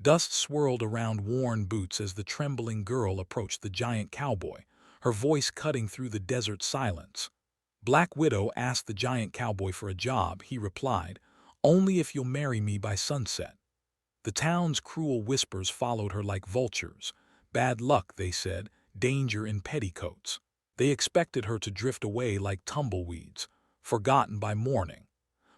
Dust swirled around worn boots as the trembling girl approached the giant cowboy, her voice cutting through the desert silence. Black Widow asked the giant cowboy for a job. He replied, "Only if you'll marry me by sunset." The town's cruel whispers followed her like vultures. Bad luck, they said, danger in petticoats. They expected her to drift away like tumbleweeds, forgotten by morning.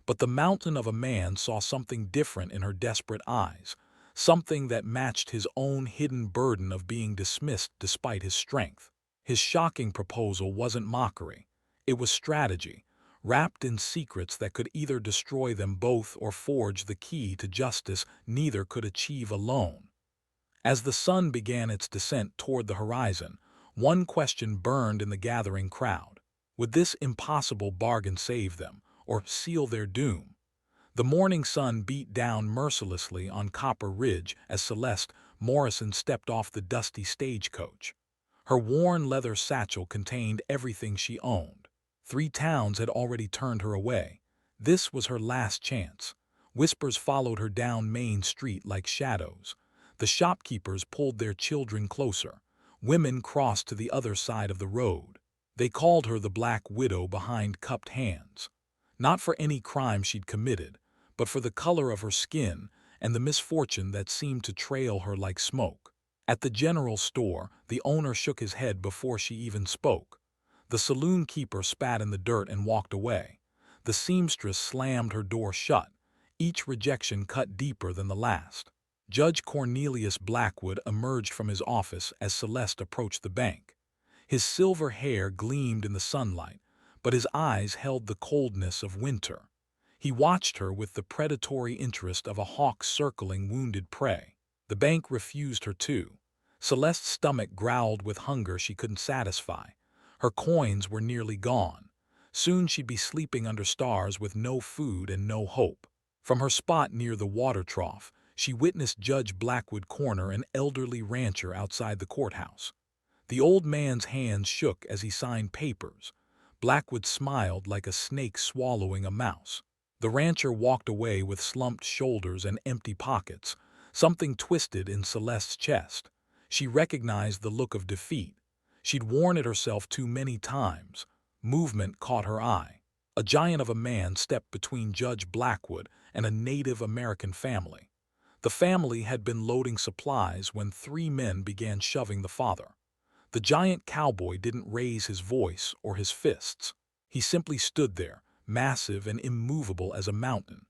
But the mountain of a man saw something different in her desperate eyes, something that matched his own hidden burden of being dismissed despite his strength. His shocking proposal wasn't mockery. It was strategy, wrapped in secrets that could either destroy them both or forge the key to justice neither could achieve alone. As the sun began its descent toward the horizon, one question burned in the gathering crowd. Would this impossible bargain save them, or seal their doom? The morning sun beat down mercilessly on Copper Ridge as Celeste Morrison stepped off the dusty stagecoach. Her worn leather satchel contained everything she owned. 3 towns had already turned her away. This was her last chance. Whispers followed her down Main Street like shadows. The shopkeepers pulled their children closer. Women crossed to the other side of the road. They called her the Black Widow behind cupped hands. Not for any crime she'd committed, but for the color of her skin and the misfortune that seemed to trail her like smoke. At the general store, the owner shook his head before she even spoke. The saloon keeper spat in the dirt and walked away. The seamstress slammed her door shut. Each rejection cut deeper than the last. Judge Cornelius Blackwood emerged from his office as Celeste approached the bank. His silver hair gleamed in the sunlight, but his eyes held the coldness of winter. He watched her with the predatory interest of a hawk circling wounded prey. The bank refused her too. Celeste's stomach growled with hunger she couldn't satisfy. Her coins were nearly gone. Soon she'd be sleeping under stars with no food and no hope. From her spot near the water trough, she witnessed Judge Blackwood corner an elderly rancher outside the courthouse. The old man's hands shook as he signed papers. Blackwood smiled like a snake swallowing a mouse. The rancher walked away with slumped shoulders and empty pockets, something twisted in Celeste's chest. She recognized the look of defeat. She'd worn it herself too many times. Movement caught her eye. A giant of a man stepped between Judge Blackwood and a Native American family. The family had been loading supplies when 3 men began shoving the father. The giant cowboy didn't raise his voice or his fists. He simply stood there, massive and immovable as a mountain.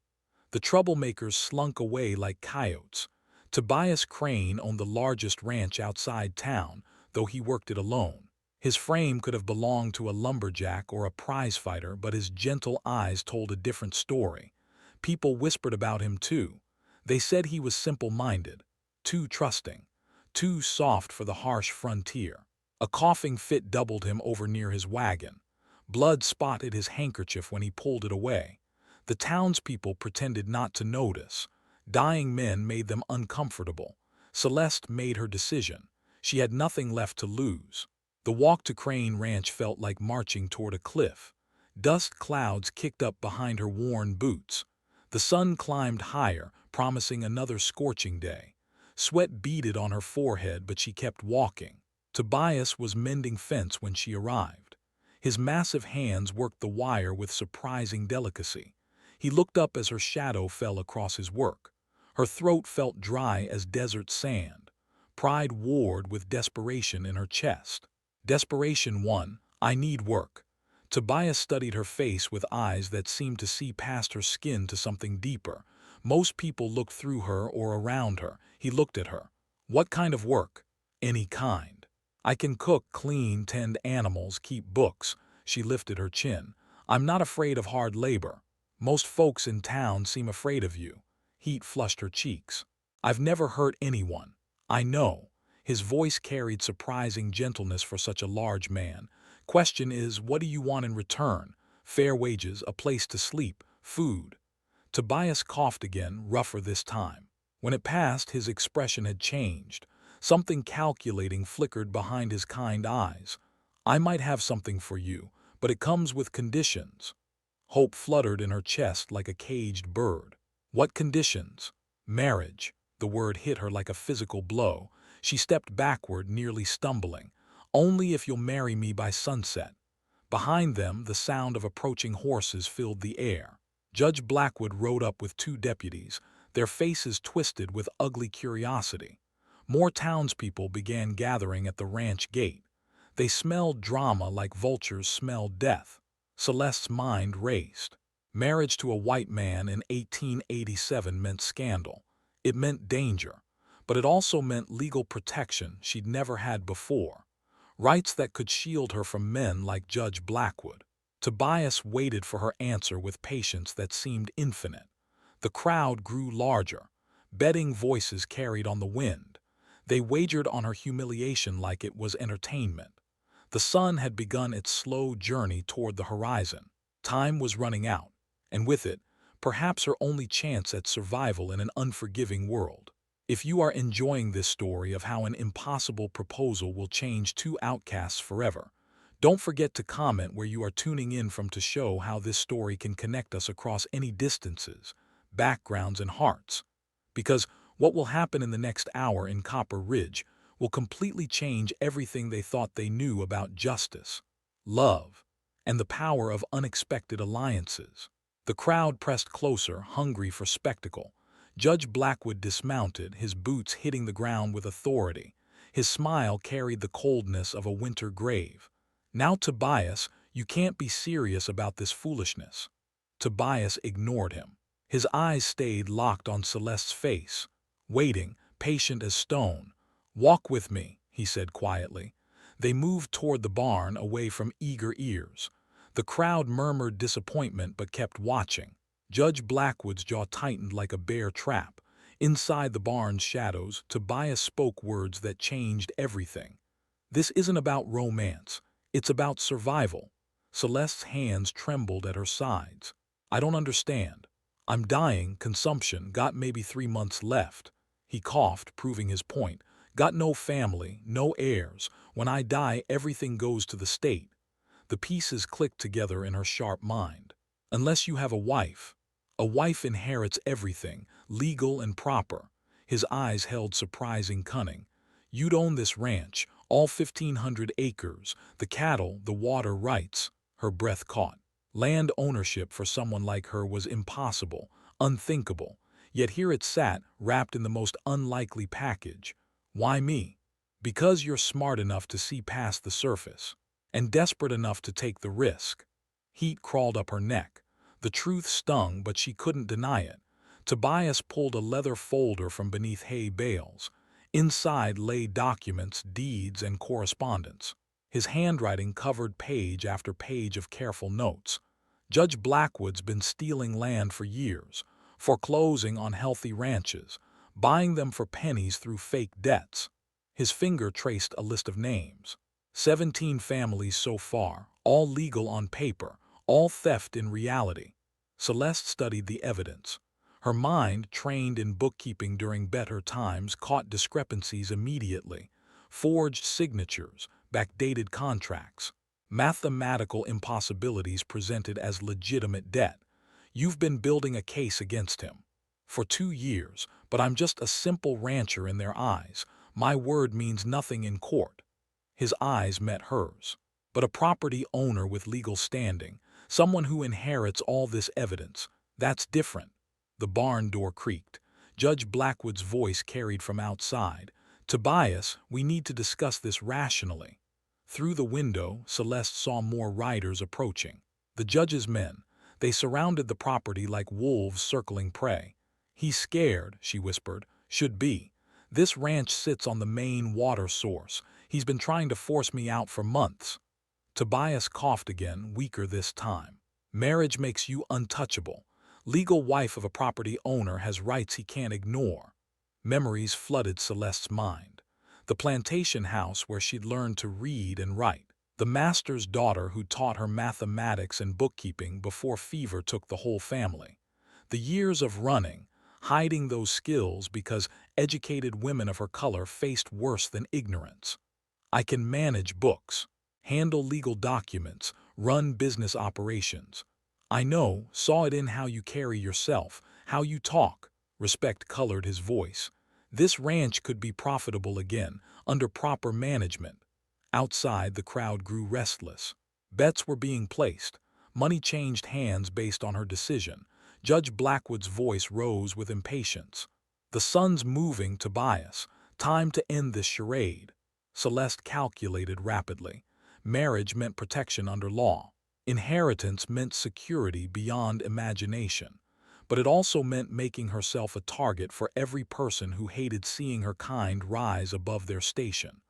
The troublemakers slunk away like coyotes. Tobias Crane owned the largest ranch outside town, though he worked it alone. His frame could have belonged to a lumberjack or a prizefighter, but his gentle eyes told a different story. People whispered about him too. They said he was simple-minded, too trusting, too soft for the harsh frontier. A coughing fit doubled him over near his wagon. Blood spotted his handkerchief when he pulled it away. The townspeople pretended not to notice. Dying men made them uncomfortable. Celeste made her decision. She had nothing left to lose. The walk to Crane Ranch felt like marching toward a cliff. Dust clouds kicked up behind her worn boots. The sun climbed higher, promising another scorching day. Sweat beaded on her forehead, but she kept walking. Tobias was mending fence when she arrived. His massive hands worked the wire with surprising delicacy. He looked up as her shadow fell across his work. Her throat felt dry as desert sand. Pride warred with desperation in her chest. Desperation won. "I need work." Tobias studied her face with eyes that seemed to see past her skin to something deeper. Most people looked through her or around her. He looked at her. "What kind of work?" "Any kind. I can cook, clean, tend animals, keep books." She lifted her chin. "I'm not afraid of hard labor. Most folks in town seem afraid of you." Heat flushed her cheeks. "I've never hurt anyone." "I know." His voice carried surprising gentleness for such a large man. "Question is, what do you want in return? Fair wages, a place to sleep, food." Tobias coughed again, rougher this time. When it passed, his expression had changed. Something calculating flickered behind his kind eyes. "I might have something for you, but it comes with conditions." Hope fluttered in her chest like a caged bird. "What conditions?" "Marriage." The word hit her like a physical blow. She stepped backward, nearly stumbling. "Only if you'll marry me by sunset." Behind them, the sound of approaching horses filled the air. Judge Blackwood rode up with two deputies, their faces twisted with ugly curiosity. More townspeople began gathering at the ranch gate. They smelled drama like vultures smell death. Celeste's mind raced. Marriage to a white man in 1887 meant scandal. It meant danger. But it also meant legal protection she'd never had before. Rights that could shield her from men like Judge Blackwood. Tobias waited for her answer with patience that seemed infinite. The crowd grew larger. Betting voices carried on the wind. They wagered on her humiliation like it was entertainment. The sun had begun its slow journey toward the horizon. Time was running out, and with it, perhaps her only chance at survival in an unforgiving world. If you are enjoying this story of how an impossible proposal will change two outcasts forever, don't forget to comment where you are tuning in from to show how this story can connect us across any distances, backgrounds, and hearts. Because what will happen in the next hour in Copper Ridge will completely change everything they thought they knew about justice, love, and the power of unexpected alliances. The crowd pressed closer, hungry for spectacle. Judge Blackwood dismounted, his boots hitting the ground with authority. His smile carried the coldness of a winter grave. "Now, Tobias, you can't be serious about this foolishness." Tobias ignored him. His eyes stayed locked on Celeste's face, waiting, patient as stone. "Walk with me," he said quietly. They moved toward the barn, away from eager ears. The crowd murmured disappointment but kept watching. Judge Blackwood's jaw tightened like a bear trap. Inside the barn's shadows, Tobias spoke words that changed everything. "This isn't about romance. It's about survival." Celeste's hands trembled at her sides. "I don't understand. I'm dying, consumption, got maybe 3 months left." He coughed, proving his point. "Got no family, no heirs. When I die, everything goes to the state." The pieces clicked together in her sharp mind. "Unless you have a wife. A wife inherits everything, legal and proper." His eyes held surprising cunning. "You'd own this ranch, all 1,500 acres, the cattle, the water rights." Her breath caught. Land ownership for someone like her was impossible, unthinkable. Yet here it sat, wrapped in the most unlikely package. "Why me?" "Because you're smart enough to see past the surface, and desperate enough to take the risk." Heat crawled up her neck. The truth stung, but she couldn't deny it. Tobias pulled a leather folder from beneath hay bales. Inside lay documents, deeds, and correspondence. His handwriting covered page after page of careful notes. Judge Blackwood's been stealing land for years, foreclosing on healthy ranches, buying them for pennies through fake debts. His finger traced a list of names. 17 families so far, all legal on paper, all theft in reality. Celeste studied the evidence. Her mind, trained in bookkeeping during better times, caught discrepancies immediately. Forged signatures, backdated contracts, mathematical impossibilities presented as legitimate debt. "You've been building a case against him for 2 years, but I'm just a simple rancher in their eyes. My word means nothing in court." His eyes met hers. "But a property owner with legal standing, someone who inherits all this evidence, that's different." The barn door creaked. Judge Blackwood's voice carried from outside. "Tobias, we need to discuss this rationally." Through the window, Celeste saw more riders approaching. The judge's men. They surrounded the property like wolves circling prey. "He's scared," she whispered. "Should be. This ranch sits on the main water source. He's been trying to force me out for months." Tobias coughed again, weaker this time. "Marriage makes you untouchable. Legal wife of a property owner has rights he can't ignore." Memories flooded Celeste's mind. The plantation house where she'd learned to read and write. The master's daughter who taught her mathematics and bookkeeping before fever took the whole family. The years of running, hiding those skills because educated women of her color faced worse than ignorance. "I can manage books, handle legal documents, run business operations. I know, saw it in how you carry yourself, how you talk." Respect colored his voice. This ranch could be profitable again, under proper management. Outside, the crowd grew restless. Bets were being placed. Money changed hands based on her decision. Judge Blackwood's voice rose with impatience. The sun's moving, Tobias. Time to end this charade. Celeste calculated rapidly. Marriage meant protection under law. Inheritance meant security beyond imagination. But it also meant making herself a target for every person who hated seeing her kind rise above their station.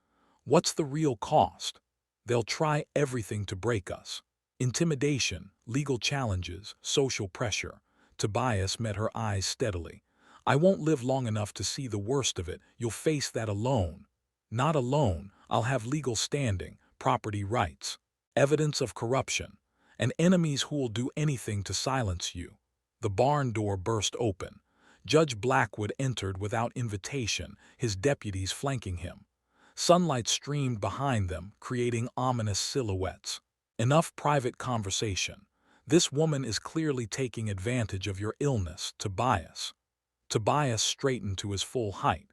What's the real cost? They'll try everything to break us. Intimidation, legal challenges, social pressure. Tobias met her eyes steadily. I won't live long enough to see the worst of it. You'll face that alone. Not alone. I'll have legal standing, property rights, evidence of corruption, and enemies who will do anything to silence you. The barn door burst open. Judge Blackwood entered without invitation, his deputies flanking him. Sunlight streamed behind them, creating ominous silhouettes. Enough private conversation. This woman is clearly taking advantage of your illness, Tobias. Tobias straightened to his full height.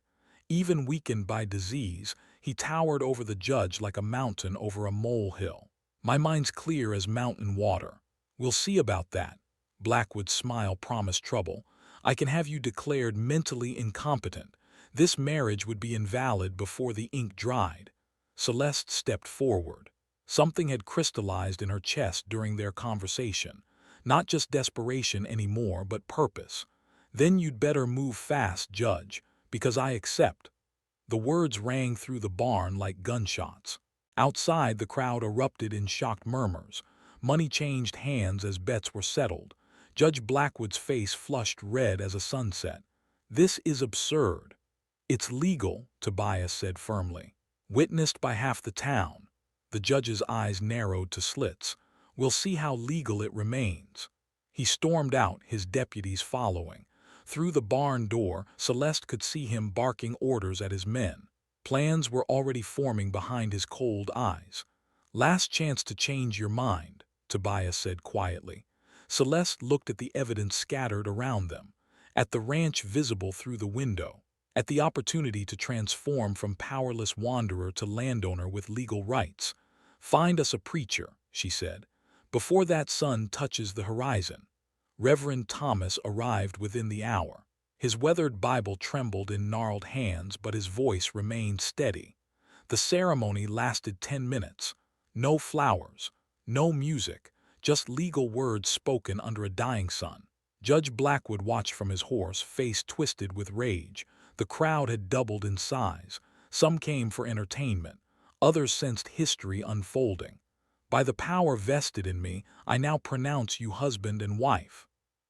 Even weakened by disease, he towered over the judge like a mountain over a molehill. My mind's clear as mountain water. We'll see about that. Blackwood's smile promised trouble. I can have you declared mentally incompetent. This marriage would be invalid before the ink dried. Celeste stepped forward. Something had crystallized in her chest during their conversation. Not just desperation anymore, but purpose. Then you'd better move fast, Judge, because I accept. The words rang through the barn like gunshots. Outside, the crowd erupted in shocked murmurs. Money changed hands as bets were settled. Judge Blackwood's face flushed red as a sunset. This is absurd. It's legal, Tobias said firmly. Witnessed by half the town. The judge's eyes narrowed to slits. We'll see how legal it remains. He stormed out, his deputies following. Through the barn door, Celeste could see him barking orders at his men. Plans were already forming behind his cold eyes. Last chance to change your mind, Tobias said quietly. Celeste looked at the evidence scattered around them, at the ranch visible through the window, at the opportunity to transform from powerless wanderer to landowner with legal rights. Find us a preacher, she said, before that sun touches the horizon. Reverend Thomas arrived within the hour. His weathered Bible trembled in gnarled hands, but his voice remained steady. The ceremony lasted 10 minutes. No flowers, no music, just legal words spoken under a dying sun. Judge Blackwood watched from his horse, face twisted with rage. The crowd had doubled in size. Some came for entertainment. Others sensed history unfolding. By the power vested in me, I now pronounce you husband and wife.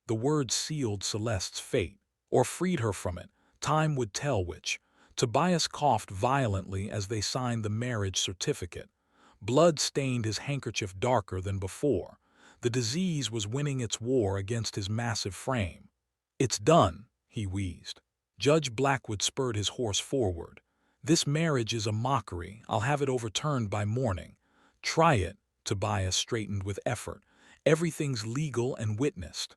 The words sealed Celeste's fate, or freed her from it. Time would tell which. Tobias coughed violently as they signed the marriage certificate. Blood stained his handkerchief darker than before. The disease was winning its war against his massive frame. It's done, he wheezed. Judge Blackwood spurred his horse forward. This marriage is a mockery. I'll have it overturned by morning. Try it, Tobias straightened with effort. Everything's legal and witnessed.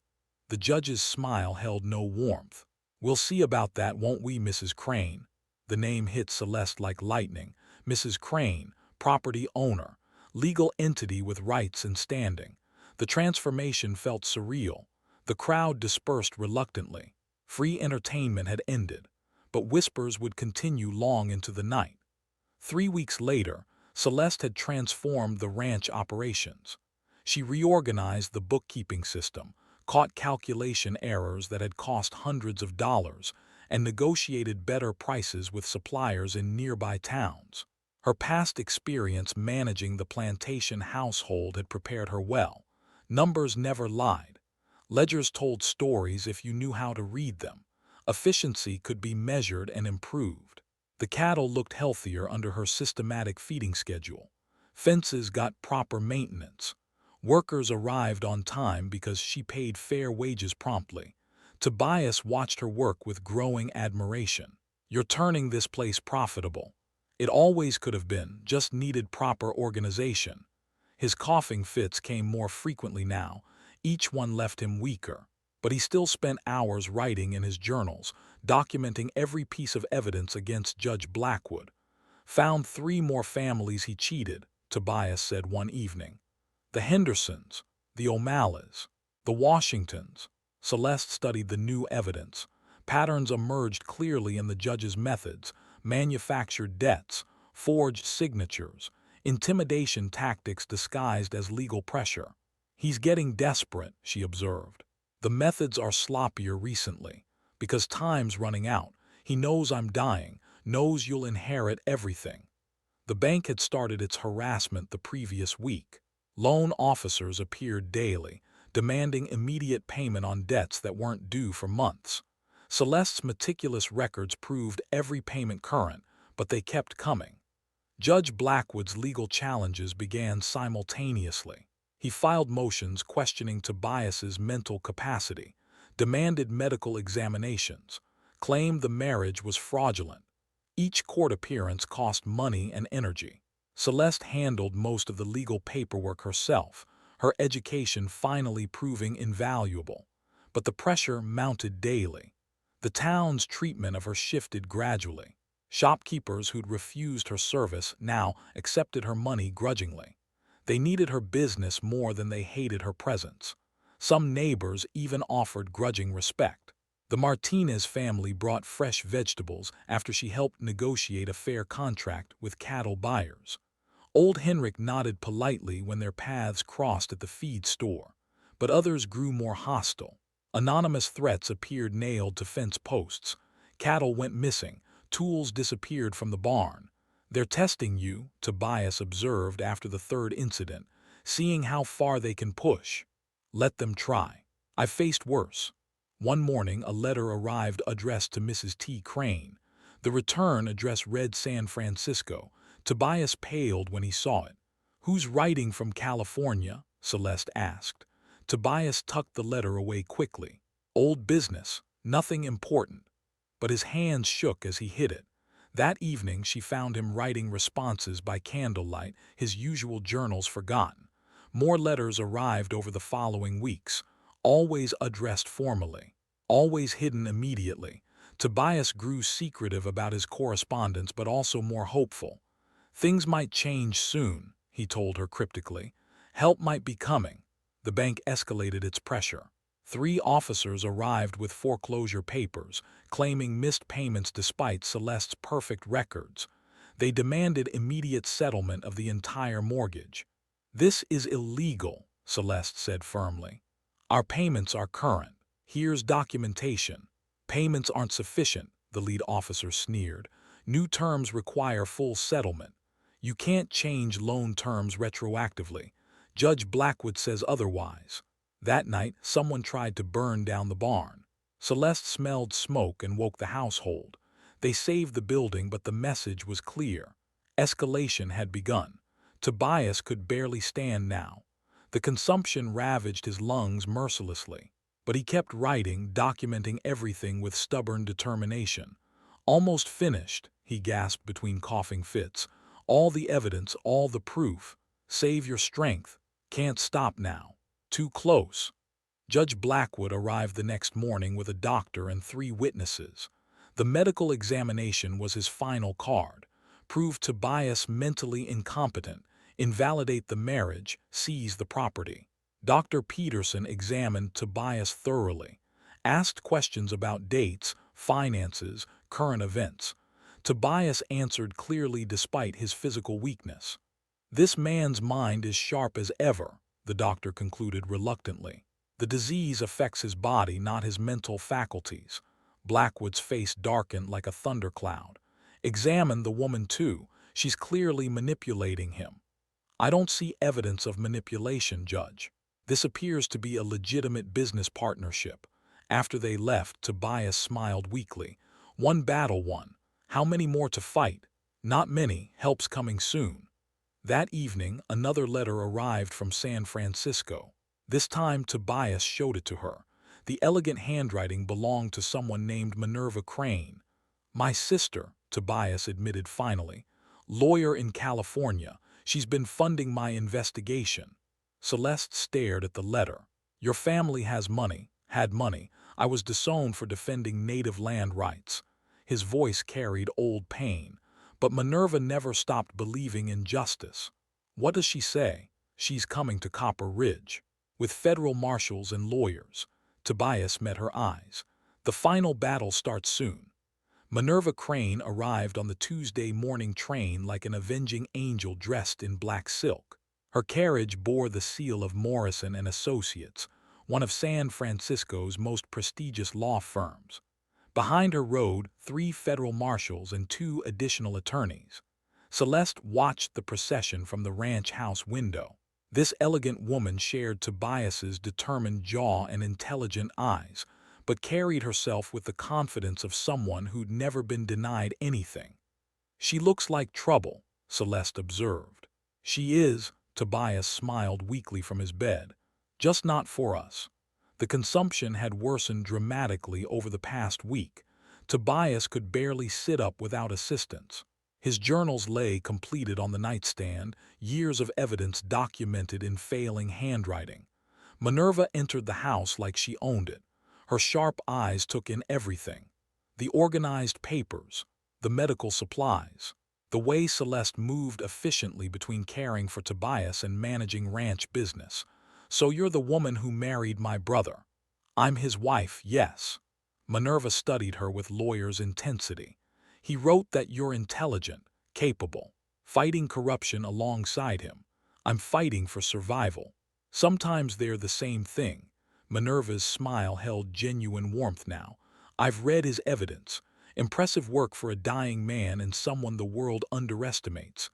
The judge's smile held no warmth. We'll see about that, won't we, Mrs. Crane? The name hit Celeste like lightning. Mrs. Crane, property owner, legal entity with rights and standing. The transformation felt surreal. The crowd dispersed reluctantly. Free entertainment had ended, but whispers would continue long into the night. 3 weeks later, Celeste had transformed the ranch operations. She reorganized the bookkeeping system, caught calculation errors that had cost hundreds of dollars, and negotiated better prices with suppliers in nearby towns. Her past experience managing the plantation household had prepared her well. Numbers never lied. Ledgers told stories if you knew how to read them. Efficiency could be measured and improved. The cattle looked healthier under her systematic feeding schedule. Fences got proper maintenance. Workers arrived on time because she paid fair wages promptly. Tobias watched her work with growing admiration. You're turning this place profitable. It always could have been, just needed proper organization. His coughing fits came more frequently now. Each one left him weaker. But he still spent hours writing in his journals, documenting every piece of evidence against Judge Blackwood. Found 3 more families he cheated, Tobias said one evening. The Hendersons, the O'Malleys, the Washingtons. Celeste studied the new evidence. Patterns emerged clearly in the judge's methods: manufactured debts, forged signatures, intimidation tactics disguised as legal pressure. He's getting desperate, she observed. The methods are sloppier recently. Because time's running out. He knows I'm dying, knows you'll inherit everything. The bank had started its harassment the previous week. Loan officers appeared daily, demanding immediate payment on debts that weren't due for months. Celeste's meticulous records proved every payment current, but they kept coming. Judge Blackwood's legal challenges began simultaneously. He filed motions questioning Tobias's mental capacity, demanded medical examinations, claimed the marriage was fraudulent. Each court appearance cost money and energy. Celeste handled most of the legal paperwork herself, her education finally proving invaluable. But the pressure mounted daily. The town's treatment of her shifted gradually. Shopkeepers who'd refused her service now accepted her money grudgingly. They needed her business more than they hated her presence. Some neighbors even offered grudging respect. The Martinez family brought fresh vegetables after she helped negotiate a fair contract with cattle buyers. Old Henrik nodded politely when their paths crossed at the feed store, but others grew more hostile. Anonymous threats appeared nailed to fence posts. Cattle went missing, tools disappeared from the barn. "They're testing you," Tobias observed after the 3rd incident, "seeing how far they can push." "Let them try. I've faced worse." One morning, a letter arrived addressed to Mrs. T. Crane. The return address read San Francisco. Tobias paled when he saw it. "Who's writing from California?" Celeste asked. Tobias tucked the letter away quickly. "Old business, nothing important." But his hands shook as he hid it. That evening she found him writing responses by candlelight, his usual journals forgotten. More letters arrived over the following weeks, always addressed formally, always hidden immediately. Tobias grew secretive about his correspondence, but also more hopeful. "Things might change soon," he told her cryptically. "Help might be coming." The bank escalated its pressure. 3 officers arrived with foreclosure papers, claiming missed payments despite Celeste's perfect records. They demanded immediate settlement of the entire mortgage. "This is illegal," Celeste said firmly. "Our payments are current. Here's documentation." "Payments aren't sufficient," the lead officer sneered. "New terms require full settlement. You can't change loan terms retroactively. Judge Blackwood says otherwise." That night, someone tried to burn down the barn. Celeste smelled smoke and woke the household. They saved the building, but the message was clear. Escalation had begun. Tobias could barely stand now. The consumption ravaged his lungs mercilessly. But he kept writing, documenting everything with stubborn determination. "Almost finished," he gasped between coughing fits. "All the evidence, all the proof. Save your strength. Can't stop now. Too close." Judge Blackwood arrived the next morning with a doctor and 3 witnesses. The medical examination was his final card. Prove Tobias mentally incompetent, invalidate the marriage, seize the property. Dr. Peterson examined Tobias thoroughly, asked questions about dates, finances, current events. Tobias answered clearly despite his physical weakness. "This man's mind is sharp as ever," the doctor concluded reluctantly. "The disease affects his body, not his mental faculties." Blackwood's face darkened like a thundercloud. "Examine the woman too. She's clearly manipulating him." "I don't see evidence of manipulation, Judge. This appears to be a legitimate business partnership." After they left, Tobias smiled weakly. "One battle won. How many more to fight?" "Not many. Help's coming soon." That evening, another letter arrived from San Francisco. This time, Tobias showed it to her. The elegant handwriting belonged to someone named Minerva Crane. "My sister," Tobias admitted finally. "Lawyer in California. She's been funding my investigation." Celeste stared at the letter. "Your family has money. Had money. I was disowned for defending native land rights. His voice carried old pain. But Minerva never stopped believing in justice. What does she say? She's coming to Copper Ridge. With federal marshals and lawyers. Tobias met her eyes. The final battle starts soon. Minerva Crane arrived on the Tuesday morning train like an avenging angel dressed in black silk. Her carriage bore the seal of Morrison and Associates, one of San Francisco's most prestigious law firms. Behind her rode 3 federal marshals and 2 additional attorneys. Celeste watched the procession from the ranch house window. This elegant woman shared Tobias's determined jaw and intelligent eyes, but carried herself with the confidence of someone who'd never been denied anything. "She looks like trouble," Celeste observed. "She is," Tobias smiled weakly from his bed. "Just not for us." The consumption had worsened dramatically over the past week. Tobias could barely sit up without assistance. His journals lay completed on the nightstand, years of evidence documented in failing handwriting. Minerva entered the house like she owned it. Her sharp eyes took in everything. The organized papers, the medical supplies, the way Celeste moved efficiently between caring for Tobias and managing ranch business. "So you're the woman who married my brother." "I'm his wife, yes." Minerva studied her with lawyer's intensity. "He wrote that you're intelligent, capable, fighting corruption alongside him. I'm fighting for survival. Sometimes they're the same thing." Minerva's smile held genuine warmth now. "I've read his evidence. Impressive work for a dying man and someone the world underestimates."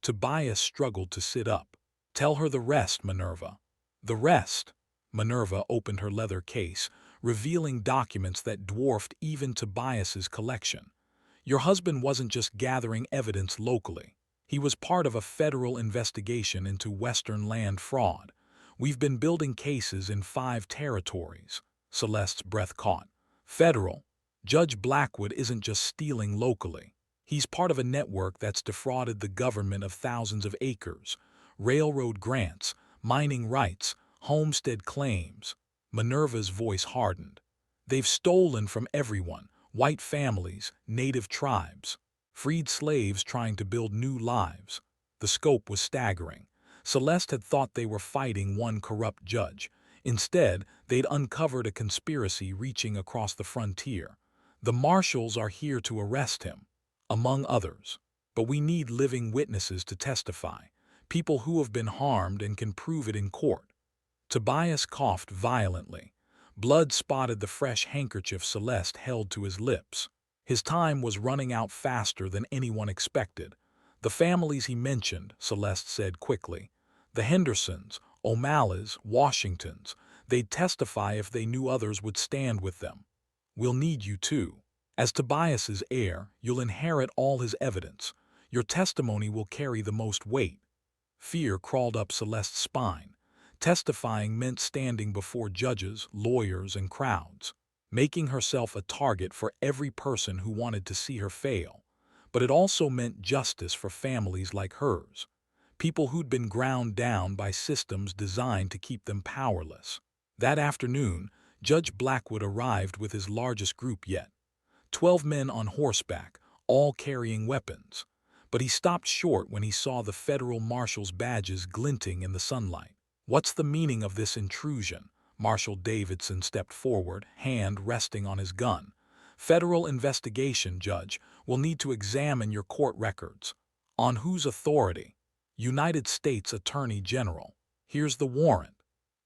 Tobias struggled to sit up. "Tell her the rest, Minerva." "The rest?" Minerva opened her leather case, revealing documents that dwarfed even Tobias's collection. "Your husband wasn't just gathering evidence locally. He was part of a federal investigation into Western land fraud. We've been building cases in 5 territories." Celeste's breath caught. "Federal? Judge Blackwood isn't just stealing locally. He's part of a network that's defrauded the government of thousands of acres, railroad grants, mining rights, homestead claims." Minerva's voice hardened. "They've stolen from everyone, white families, native tribes, freed slaves trying to build new lives." The scope was staggering. Celeste had thought they were fighting one corrupt judge. Instead, they'd uncovered a conspiracy reaching across the frontier. "The marshals are here to arrest him, among others. But we need living witnesses to testify, people who have been harmed and can prove it in court." Tobias coughed violently. Blood spotted the fresh handkerchief Celeste held to his lips. His time was running out faster than anyone expected. "The families he mentioned," Celeste said quickly. "The Hendersons, O'Malley's, Washingtons. They'd testify if they knew others would stand with them. We'll need you too. As Tobias's heir, you'll inherit all his evidence. Your testimony will carry the most weight." Fear crawled up Celeste's spine. Testifying meant standing before judges, lawyers, and crowds, making herself a target for every person who wanted to see her fail. But it also meant justice for families like hers, people who'd been ground down by systems designed to keep them powerless. That afternoon, Judge Blackwood arrived with his largest group yet. 12 men on horseback, all carrying weapons. But he stopped short when he saw the federal marshal's badges glinting in the sunlight. "What's the meaning of this intrusion?" Marshal Davidson stepped forward, hand resting on his gun. "Federal investigation, Judge. We'll need to examine your court records." "On whose authority?" "United States Attorney General. Here's the warrant."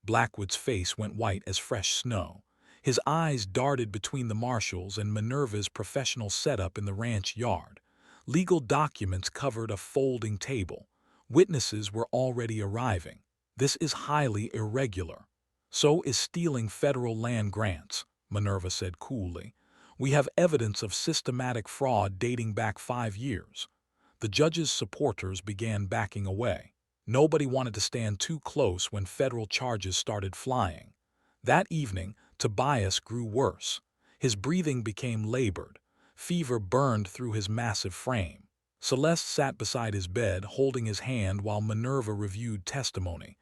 Blackwood's face went white as fresh snow. His eyes darted between the marshals and Minerva's professional setup in the ranch yard. Legal documents covered a folding table. Witnesses were already arriving. "This is highly irregular." "So is stealing federal land grants," Minerva said coolly. "We have evidence of systematic fraud dating back 5 years. The judge's supporters began backing away. Nobody wanted to stand too close when federal charges started flying. That evening, Tobias grew worse. His breathing became labored. Fever burned through his massive frame. Celeste sat beside his bed, holding his hand while Minerva reviewed testimony.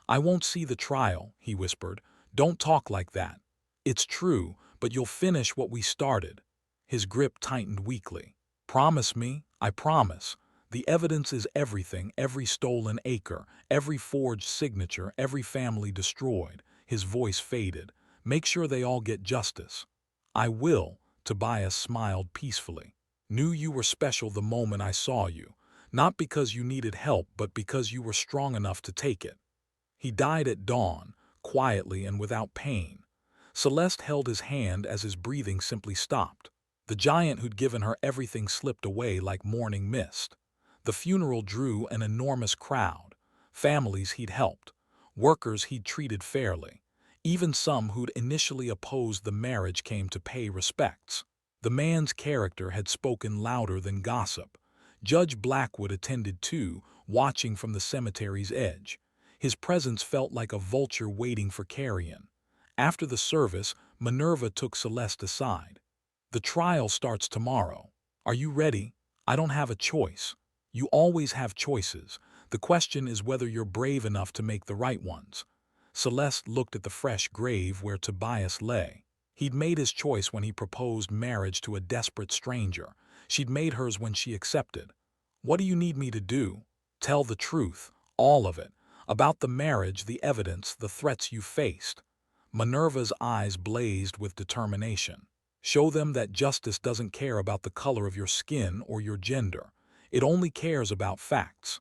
"I won't see the trial," he whispered. "Don't talk like that." It's true, but you'll finish what we started. His grip tightened weakly. Promise me, I promise. The evidence is everything, every stolen acre, every forged signature, every family destroyed. His voice faded. Make sure they all get justice. I will, Tobias smiled peacefully. Knew you were special the moment I saw you. Not because you needed help, but because you were strong enough to take it. He died at dawn, quietly and without pain. Celeste held his hand as his breathing simply stopped. The giant who'd given her everything slipped away like morning mist. The funeral drew an enormous crowd. Families he'd helped, workers he'd treated fairly. Even some who'd initially opposed the marriage came to pay respects. The man's character had spoken louder than gossip. Judge Blackwood attended too, watching from the cemetery's edge. His presence felt like a vulture waiting for carrion. After the service, Minerva took Celeste aside. The trial starts tomorrow. Are you ready? I don't have a choice. You always have choices. The question is whether you're brave enough to make the right ones. Celeste looked at the fresh grave where Tobias lay. He'd made his choice when he proposed marriage to a desperate stranger. She'd made hers when she accepted. What do you need me to do? Tell the truth, all of it. About the marriage, the evidence, the threats you faced. Minerva's eyes blazed with determination. Show them that justice doesn't care about the color of your skin or your gender. It only cares about facts.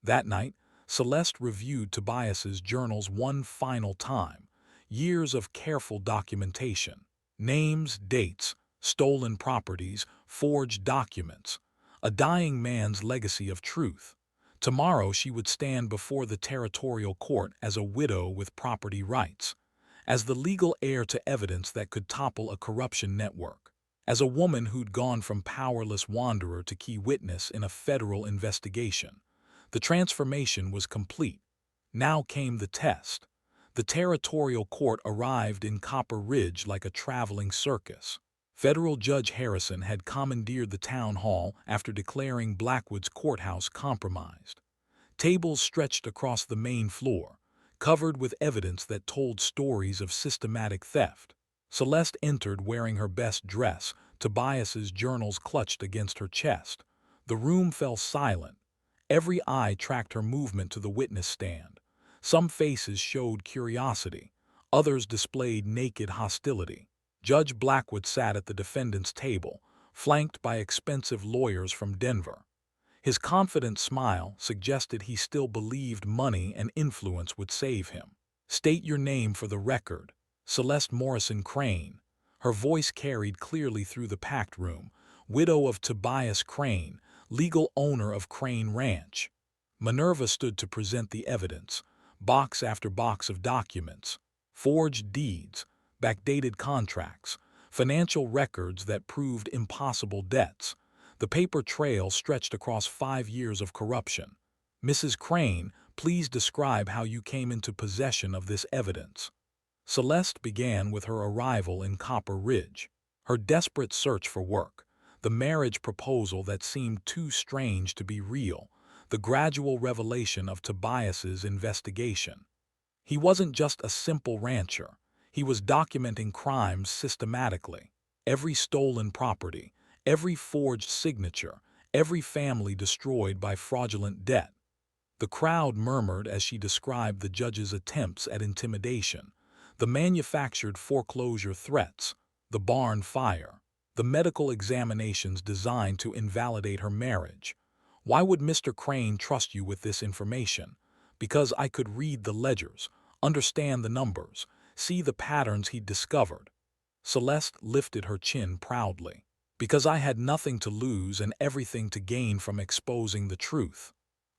That night, Celeste reviewed Tobias's journals one final time. Years of careful documentation. Names, dates, stolen properties, forged documents. A dying man's legacy of truth. Tomorrow she would stand before the territorial court as a widow with property rights. As the legal heir to evidence that could topple a corruption network. As a woman who'd gone from powerless wanderer to key witness in a federal investigation. The transformation was complete. Now came the test. The territorial court arrived in Copper Ridge like a traveling circus. Federal Judge Harrison had commandeered the town hall after declaring Blackwood's courthouse compromised. Tables stretched across the main floor, covered with evidence that told stories of systematic theft. Celeste entered wearing her best dress, Tobias's journals clutched against her chest. The room fell silent. Every eye tracked her movement to the witness stand. Some faces showed curiosity. Others displayed naked hostility. Judge Blackwood sat at the defendant's table, flanked by expensive lawyers from Denver. His confident smile suggested he still believed money and influence would save him. State your name for the record. Celeste Morrison Crane. Her voice carried clearly through the packed room. Widow of Tobias Crane, legal owner of Crane Ranch. Minerva stood to present the evidence. Box after box of documents. Forged deeds, backdated contracts, financial records that proved impossible debts. The paper trail stretched across 5 years of corruption. Mrs. Crane, please describe how you came into possession of this evidence. Celeste began with her arrival in Copper Ridge. Her desperate search for work. The marriage proposal that seemed too strange to be real. The gradual revelation of Tobias's investigation. He wasn't just a simple rancher. He was documenting crimes systematically. Every stolen property, every forged signature, every family destroyed by fraudulent debt. The crowd murmured as she described the judge's attempts at intimidation, the manufactured foreclosure threats, the barn fire, the medical examinations designed to invalidate her marriage. Why would Mr. Crane trust you with this information? Because I could read the ledgers, understand the numbers, see the patterns he'd discovered. Celeste lifted her chin proudly. Because I had nothing to lose and everything to gain from exposing the truth.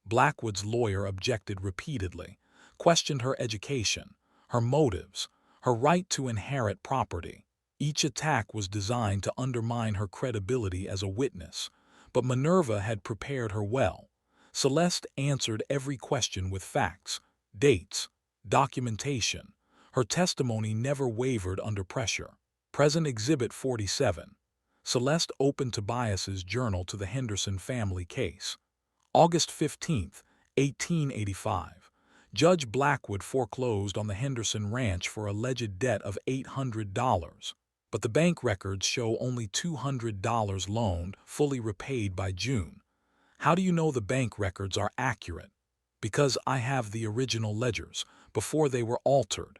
Blackwood's lawyer objected repeatedly, questioned her education, her motives, her right to inherit property. Each attack was designed to undermine her credibility as a witness, but Minerva had prepared her well. Celeste answered every question with facts, dates, documentation. Her testimony never wavered under pressure. Present Exhibit 47. Celeste opened Tobias's journal to the Henderson family case. August 15, 1885. Judge Blackwood foreclosed on the Henderson Ranch for alleged debt of $800, but the bank records show only $200 loaned, fully repaid by June. How do you know the bank records are accurate? Because I have the original ledgers, before they were altered.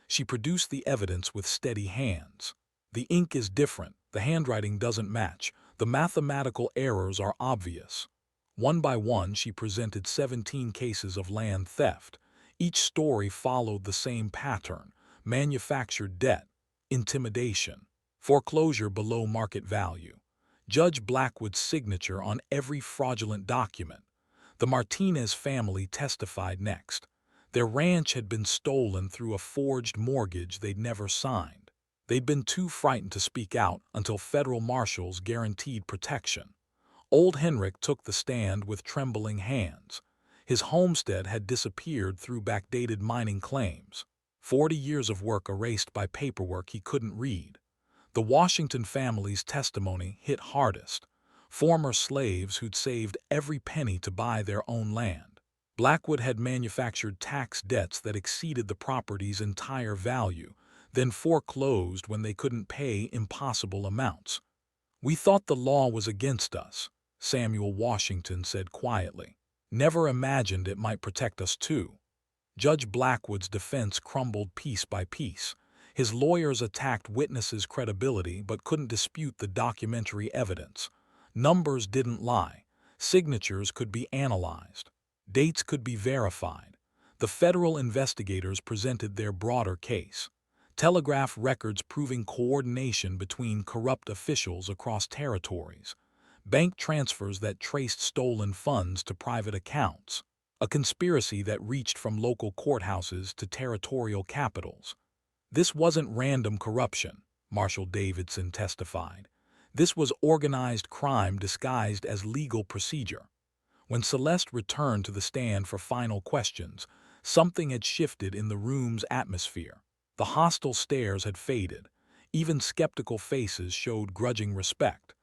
She produced the evidence with steady hands. The ink is different, the handwriting doesn't match, the mathematical errors are obvious. One by one, she presented 17 cases of land theft. Each story followed the same pattern: manufactured debt, intimidation, foreclosure below market value. Judge Blackwood's signature on every fraudulent document. The Martinez family testified next. Their ranch had been stolen through a forged mortgage they'd never signed. They'd been too frightened to speak out until federal marshals guaranteed protection. Old Henrik took the stand with trembling hands. His homestead had disappeared through backdated mining claims. 40 years of work erased by paperwork he couldn't read. The Washington family's testimony hit hardest. Former slaves who'd saved every penny to buy their own land. Blackwood had manufactured tax debts that exceeded the property's entire value, then foreclosed when they couldn't pay impossible amounts. "We thought the law was against us," Samuel Washington said quietly. "Never imagined it might protect us too." Judge Blackwood's defense crumbled piece by piece. His lawyers attacked witnesses' credibility but couldn't dispute the documentary evidence. Numbers didn't lie. Signatures could be analyzed. Dates could be verified. The federal investigators presented their broader case. Telegraph records proving coordination between corrupt officials across territories. Bank transfers that traced stolen funds to private accounts. A conspiracy that reached from local courthouses to territorial capitals. This wasn't random corruption, Marshal Davidson testified. This was organized crime disguised as legal procedure. When Celeste returned to the stand for final questions, something had shifted in the room's atmosphere. The hostile stares had faded. Even skeptical faces showed grudging respect.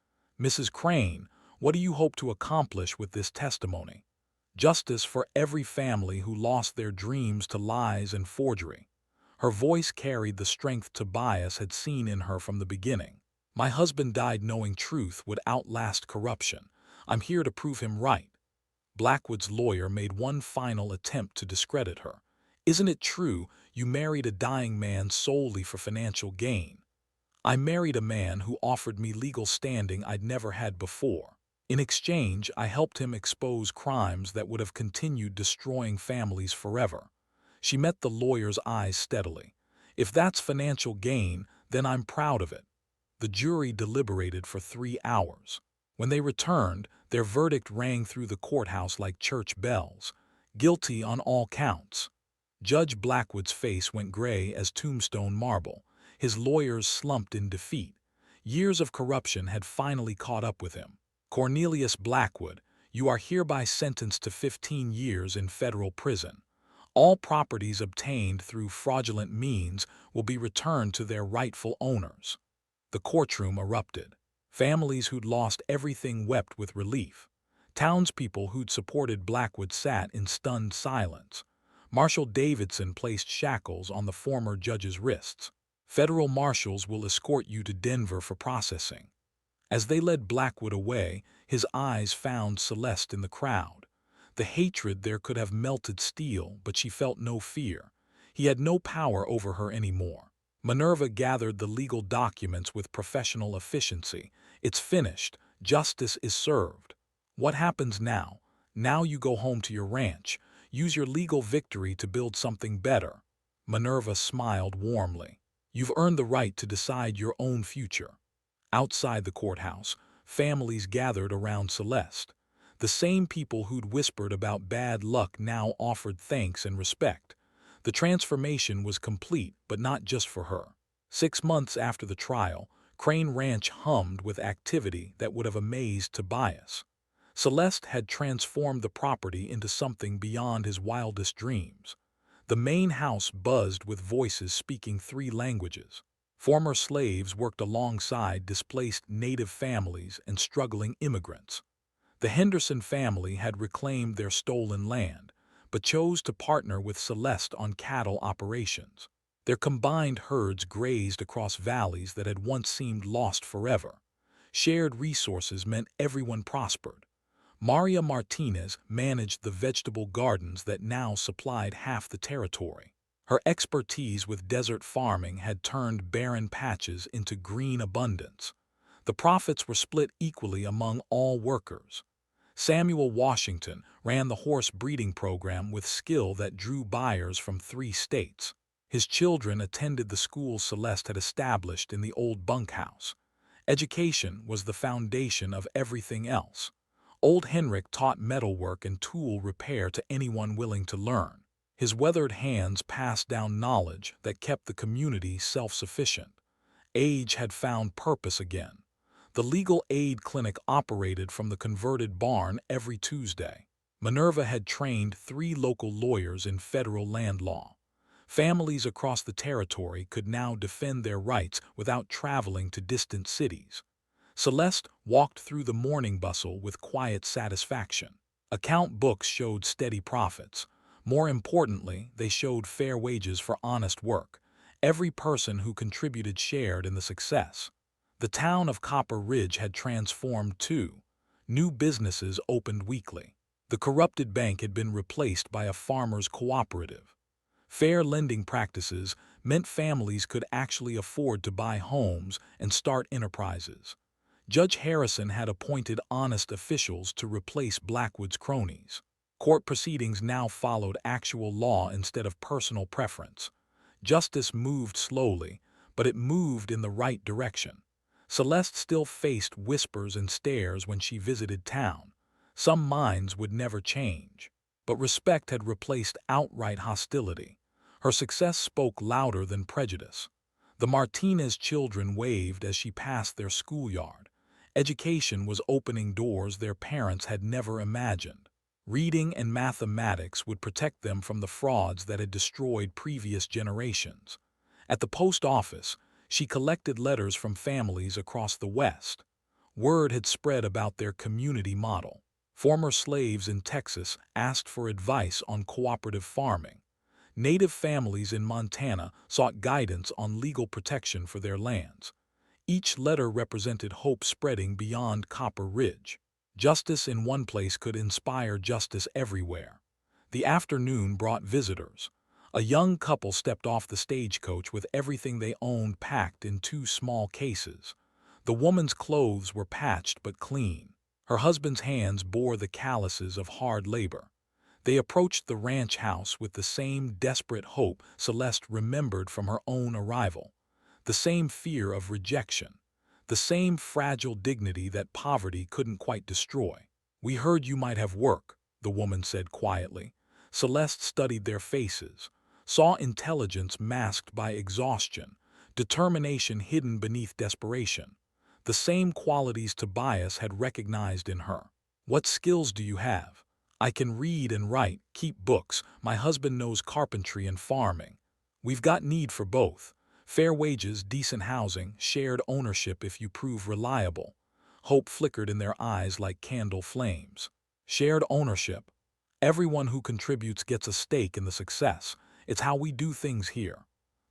"Mrs. Crane, what do you hope to accomplish with this testimony?" "Justice for every family who lost their dreams to lies and forgery." Her voice carried the strength Tobias had seen in her from the beginning. "My husband died knowing truth would outlast corruption. I'm here to prove him right." Blackwood's lawyer made one final attempt to discredit her. "Isn't it true you married a dying man solely for financial gain?" "I married a man who offered me legal standing I'd never had before. In exchange, I helped him expose crimes that would have continued destroying families forever." She met the lawyer's eyes steadily. "If that's financial gain, then I'm proud of it." The jury deliberated for 3 hours. When they returned, their verdict rang through the courthouse like church bells. Guilty on all counts. Judge Blackwood's face went gray as tombstone marble. His lawyers slumped in defeat. Years of corruption had finally caught up with him. "Cornelius Blackwood, you are hereby sentenced to 15 years in federal prison. All properties obtained through fraudulent means will be returned to their rightful owners." The courtroom erupted. Families who'd lost everything wept with relief. Townspeople who'd supported Blackwood sat in stunned silence. Marshal Davidson placed shackles on the former judge's wrists. "Federal marshals will escort you to Denver for processing." As they led Blackwood away, his eyes found Celeste in the crowd. The hatred there could have melted steel, but she felt no fear. He had no power over her anymore. Minerva gathered the legal documents with professional efficiency. "It's finished. Justice is served." "What happens now?" "Now you go home to your ranch. Use your legal victory to build something better." Minerva smiled warmly. "You've earned the right to decide your own future." Outside the courthouse, families gathered around Celeste. The same people who'd whispered about bad luck now offered thanks and respect. The transformation was complete, but not just for her. 6 months after the trial, Crane Ranch hummed with activity that would have amazed Tobias. Celeste had transformed the property into something beyond his wildest dreams. The main house buzzed with voices speaking 3 languages. Former slaves worked alongside displaced native families and struggling immigrants. The Henderson family had reclaimed their stolen land, but chose to partner with Celeste on cattle operations. Their combined herds grazed across valleys that had once seemed lost forever. Shared resources meant everyone prospered. Maria Martinez managed the vegetable gardens that now supplied half the territory. Her expertise with desert farming had turned barren patches into green abundance. The profits were split equally among all workers. Samuel Washington ran the horse breeding program with skill that drew buyers from 3 states. His children attended the school Celeste had established in the old bunkhouse. Education was the foundation of everything else. Old Henrik taught metalwork and tool repair to anyone willing to learn. His weathered hands passed down knowledge that kept the community self-sufficient. Age had found purpose again. The legal aid clinic operated from the converted barn every Tuesday. Minerva had trained 3 local lawyers in federal land law. Families across the territory could now defend their rights without traveling to distant cities. Celeste walked through the morning bustle with quiet satisfaction. Account books showed steady profits. More importantly, they showed fair wages for honest work. Every person who contributed shared in the success. The town of Copper Ridge had transformed too. New businesses opened weekly. The corrupted bank had been replaced by a farmers' cooperative. Fair lending practices meant families could actually afford to buy homes and start enterprises. Judge Harrison had appointed honest officials to replace Blackwood's cronies. Court proceedings now followed actual law instead of personal preference. Justice moved slowly, but it moved in the right direction. Celeste still faced whispers and stares when she visited town. Some minds would never change. But respect had replaced outright hostility. Her success spoke louder than prejudice. The Martinez children waved as she passed their schoolyard. Education was opening doors their parents had never imagined. Reading and mathematics would protect them from the frauds that had destroyed previous generations. At the post office, she collected letters from families across the West. Word had spread about their community model. Former slaves in Texas asked for advice on cooperative farming. Native families in Montana sought guidance on legal protection for their lands. Each letter represented hope spreading beyond Copper Ridge. Justice in one place could inspire justice everywhere. The afternoon brought visitors. A young couple stepped off the stagecoach with everything they owned packed in 2 small cases. The woman's clothes were patched but clean. Her husband's hands bore the calluses of hard labor. They approached the ranch house with the same desperate hope Celeste remembered from her own arrival. The same fear of rejection. The same fragile dignity that poverty couldn't quite destroy. "We heard you might have work," the woman said quietly. Celeste studied their faces, saw intelligence masked by exhaustion, determination hidden beneath desperation. The same qualities Tobias had recognized in her. "What skills do you have?" "I can read and write, keep books. My husband knows carpentry and farming." "We've got need for both. Fair wages, decent housing, shared ownership if you prove reliable." Hope flickered in their eyes like candle flames. Shared ownership. Everyone who contributes gets a stake in the success. It's how we do things here.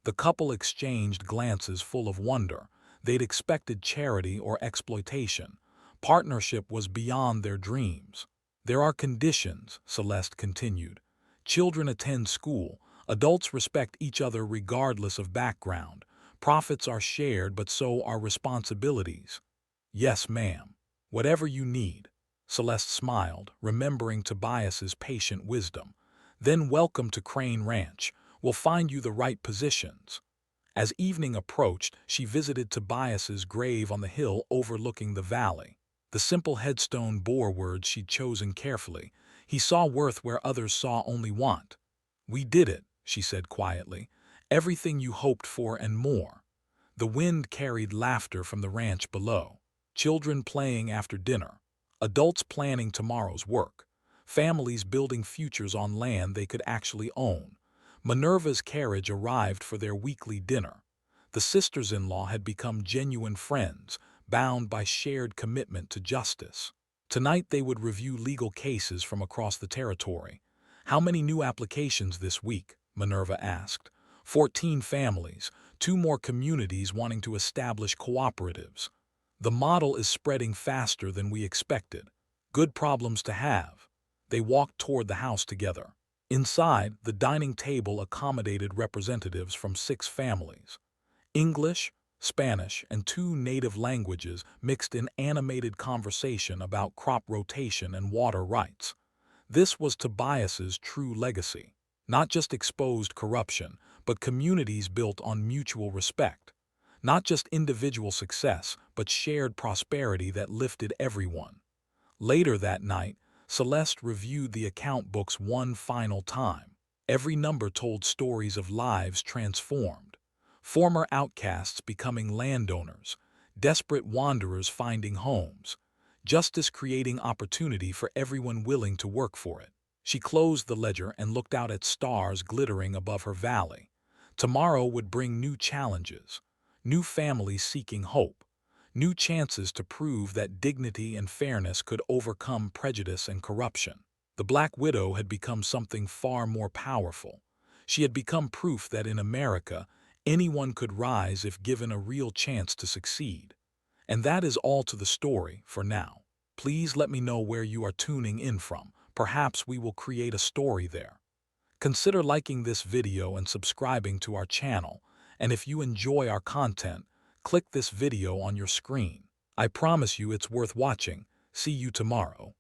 The couple exchanged glances full of wonder. They'd expected charity or exploitation. Partnership was beyond their dreams. "There are conditions," Celeste continued. "Children attend school. Adults respect each other regardless of background. Profits are shared, but so are responsibilities." "Yes, ma'am. Whatever you need." Celeste smiled, remembering Tobias's patient wisdom. "Then welcome to Crane Ranch. We'll find you the right positions." As evening approached, she visited Tobias's grave on the hill overlooking the valley. The simple headstone bore words she'd chosen carefully. "He saw worth where others saw only want." "We did it," she said quietly. "Everything you hoped for and more." The wind carried laughter from the ranch below. Children playing after dinner. Adults planning tomorrow's work. Families building futures on land they could actually own. Minerva's carriage arrived for their weekly dinner. The sisters-in-law had become genuine friends, bound by shared commitment to justice. Tonight they would review legal cases from across the territory. How many new applications this week? Minerva asked. 14 families, 2 more communities wanting to establish cooperatives. The model is spreading faster than we expected. Good problems to have. They walked toward the house together. Inside, the dining table accommodated representatives from 6 families. English, Spanish, and 2 native languages mixed in animated conversation about crop rotation and water rights. This was Tobias's true legacy. Not just exposed corruption, but communities built on mutual respect. Not just individual success, but shared prosperity that lifted everyone. Later that night, Celeste reviewed the account books one final time. Every number told stories of lives transformed. Former outcasts becoming landowners, desperate wanderers finding homes, justice creating opportunity for everyone willing to work for it. She closed the ledger and looked out at stars glittering above her valley. Tomorrow would bring new challenges, new families seeking hope, new chances to prove that dignity and fairness could overcome prejudice and corruption. The Black Widow had become something far more powerful. She had become proof that in America, anyone could rise if given a real chance to succeed. And that is all to the story for now. Please let me know where you are tuning in from. Perhaps we will create a story there. Consider liking this video and subscribing to our channel. And if you enjoy our content, click this video on your screen. I promise you it's worth watching. See you tomorrow.